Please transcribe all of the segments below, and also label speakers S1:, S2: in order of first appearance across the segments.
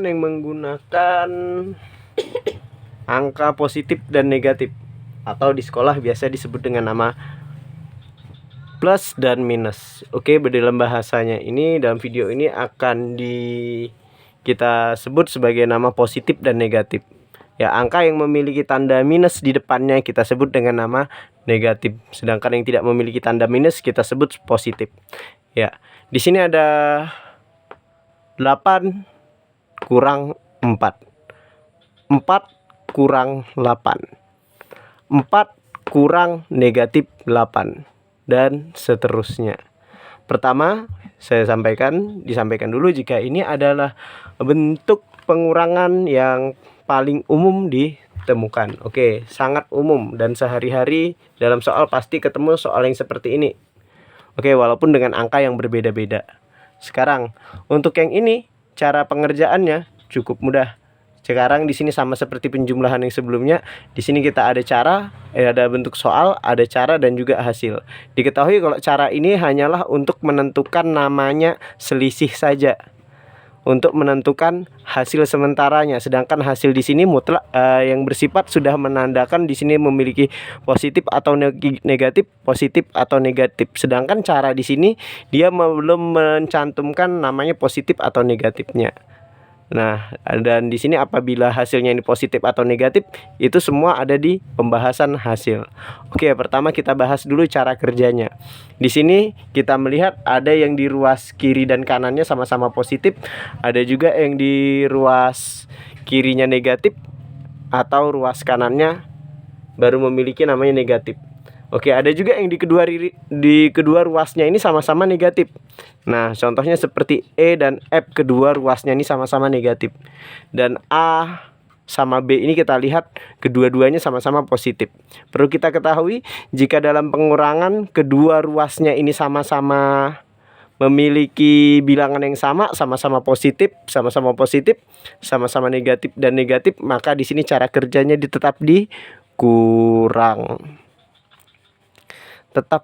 S1: yang menggunakan angka positif dan negatif, atau di sekolah biasa disebut dengan nama plus dan minus. Oke, dalam bahasanya ini, dalam video ini akan kita sebut sebagai nama positif dan negatif. Ya, angka yang memiliki tanda minus di depannya kita sebut dengan nama negatif, sedangkan yang tidak memiliki tanda minus kita sebut positif. Ya, di sini ada 8 kurang 4, 4 kurang 8, 4 kurang negatif 8, dan seterusnya. Pertama, disampaikan dulu jika ini adalah bentuk pengurangan yang paling umum ditemukan. Oke, sangat umum dan sehari-hari dalam soal pasti ketemu soal yang seperti ini. Oke, walaupun dengan angka yang berbeda-beda. Sekarang, untuk yang ini cara pengerjaannya cukup mudah. Sekarang di sini sama seperti penjumlahan yang sebelumnya. Di sini kita ada cara, ada bentuk soal, ada cara dan juga hasil. Diketahui kalau cara ini hanyalah untuk menentukan namanya selisih saja, untuk menentukan hasil sementaranya. Sedangkan hasil di sini mutlak yang bersifat sudah menandakan di sini memiliki positif atau negatif, positif atau negatif. Sedangkan cara di sini dia belum mencantumkan namanya positif atau negatifnya. Nah, dan di sini apabila hasilnya ini positif atau negatif, itu semua ada di pembahasan hasil. Oke, pertama kita bahas dulu cara kerjanya. Di sini kita melihat ada yang di ruas kiri dan kanannya sama-sama positif, ada juga yang di ruas kirinya negatif atau ruas kanannya baru memiliki namanya negatif. Oke, ada juga yang di kedua ruasnya ini sama-sama negatif. Nah, contohnya seperti E dan F, kedua ruasnya ini sama-sama negatif. Dan A sama B ini kita lihat kedua-duanya sama-sama positif. Perlu kita ketahui, jika dalam pengurangan kedua ruasnya ini sama-sama memiliki bilangan yang sama-sama positif, sama-sama negatif dan negatif, maka di sini cara kerjanya tetap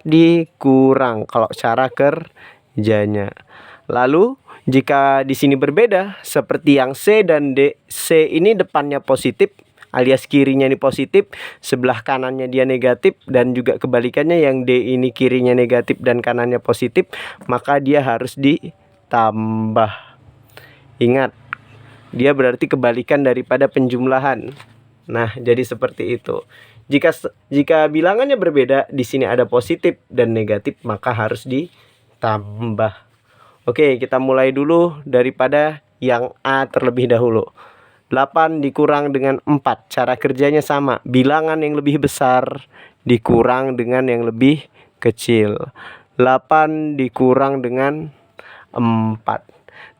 S1: dikurang kalau cara kerjanya. Lalu jika di sini berbeda seperti yang C dan D, C ini depannya positif alias kirinya ini positif, sebelah kanannya dia negatif, dan juga kebalikannya yang D ini kirinya negatif dan kanannya positif, maka dia harus ditambah. Ingat, dia berarti kebalikan daripada penjumlahan. Nah, jadi seperti itu. Jika bilangannya berbeda, di sini ada positif dan negatif, maka harus ditambah. Oke, kita mulai dulu daripada yang A terlebih dahulu. 8 dikurang dengan 4. Cara kerjanya sama. Bilangan yang lebih besar dikurang dengan yang lebih kecil. 8 dikurang dengan 4.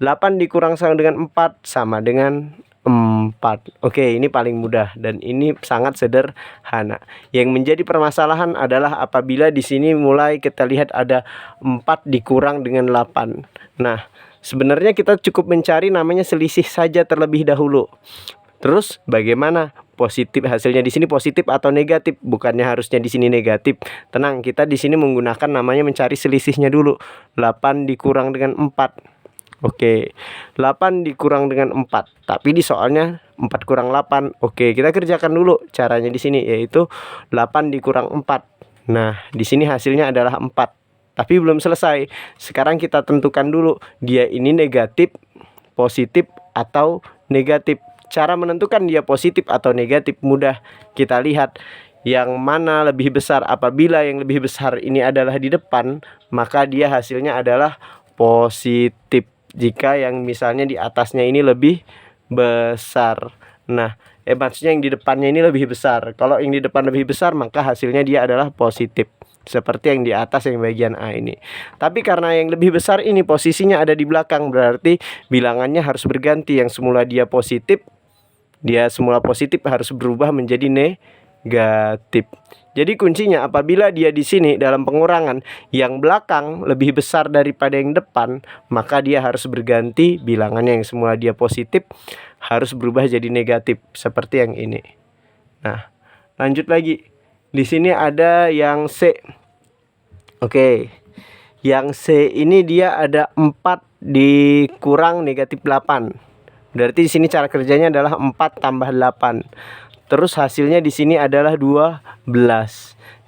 S1: 8 dikurang sama dengan 4 sama dengan 4. Oke, ini paling mudah dan ini sangat sederhana. Yang menjadi permasalahan adalah apabila di sini mulai kita lihat ada 4 dikurang dengan 8. Nah, sebenarnya kita cukup mencari namanya selisih saja terlebih dahulu. Terus bagaimana positif hasilnya di sini positif atau negatif? Bukannya harusnya di sini negatif. Tenang, kita di sini menggunakan namanya mencari selisihnya dulu. 8 dikurang dengan 4. Oke, 8 dikurang dengan 4. Tapi di soalnya 4 kurang 8. Oke, kita kerjakan dulu caranya di sini, yaitu 8 dikurang 4. Nah, di sini hasilnya adalah 4. Tapi belum selesai. Sekarang kita tentukan dulu dia ini negatif, positif atau negatif. Cara menentukan dia positif atau negatif mudah. Kita lihat yang mana lebih besar. Apabila yang lebih besar ini adalah di depan, maka dia hasilnya adalah positif. Jika yang misalnya di atasnya ini lebih besar. Nah, maksudnya yang di depannya ini lebih besar. Kalau yang di depan lebih besar, maka hasilnya dia adalah positif. Seperti yang di atas yang bagian A ini. Tapi karena yang lebih besar ini posisinya ada di belakang, berarti bilangannya harus berganti. Yang semula dia semula positif harus berubah menjadi negatif. Jadi kuncinya apabila dia di sini dalam pengurangan yang belakang lebih besar daripada yang depan, maka dia harus berganti bilangannya yang semula dia positif harus berubah jadi negatif seperti yang ini. Nah, lanjut lagi. Di sini ada yang C. Oke. Yang C ini dia ada 4 dikurang negatif 8. Berarti di sini cara kerjanya adalah 4 tambah 8. Terus hasilnya di sini adalah 12.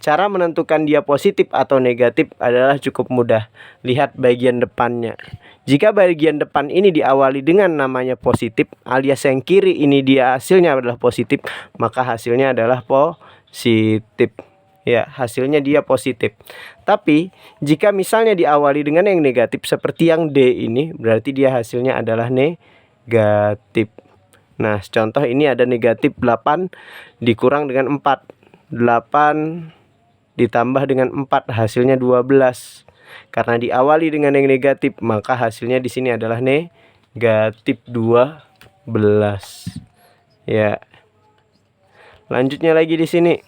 S1: Cara menentukan dia positif atau negatif adalah cukup mudah. Lihat bagian depannya. Jika bagian depan ini diawali dengan namanya positif, alias yang kiri ini dia hasilnya adalah positif, maka hasilnya adalah positif. Ya, hasilnya dia positif. Tapi jika misalnya diawali dengan yang negatif seperti yang D ini, berarti dia hasilnya adalah negatif. Nah, contoh ini ada negatif 8 dikurang dengan 4. 8 ditambah dengan 4 hasilnya 12. Karena diawali dengan yang negatif, maka hasilnya di sini adalah negatif 12. Ya. Lanjutnya lagi di sini.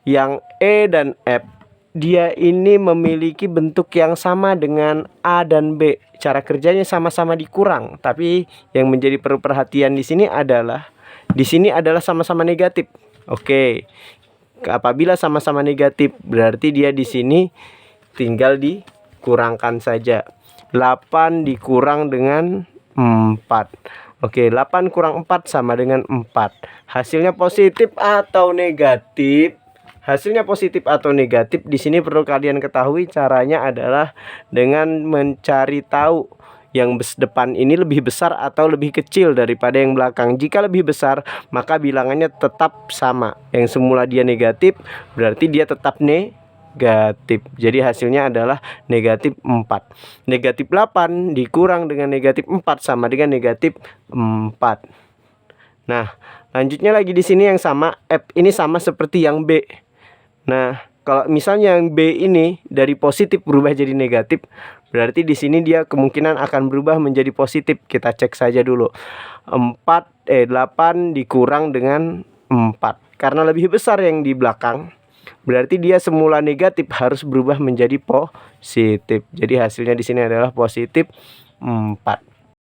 S1: Yang E dan F, dia ini memiliki bentuk yang sama dengan A dan B. Cara kerjanya sama-sama dikurang, tapi yang menjadi perlu perhatian di sini adalah sama-sama negatif. Oke. Apabila sama-sama negatif, berarti dia di sini tinggal dikurangkan saja. 8 dikurang dengan 4. Oke, 8 kurang 4 sama dengan 4. Hasilnya positif atau negatif? Hasilnya positif atau negatif di sini perlu kalian ketahui caranya adalah dengan mencari tahu yang depan ini lebih besar atau lebih kecil daripada yang belakang. Jika lebih besar, maka bilangannya tetap sama. Yang semula dia negatif, berarti dia tetap negatif. Jadi hasilnya adalah negatif 4. Negatif 8 dikurang dengan negatif 4 sama dengan negatif 4. Nah, lanjutnya lagi di sini yang sama, F ini sama seperti yang B. Nah, kalau misalnya yang B ini dari positif berubah jadi negatif, berarti di sini dia kemungkinan akan berubah menjadi positif. Kita cek saja dulu. 8 dikurang dengan 4. Karena lebih besar yang di belakang, berarti dia semula negatif harus berubah menjadi positif. Jadi hasilnya di sini adalah positif 4.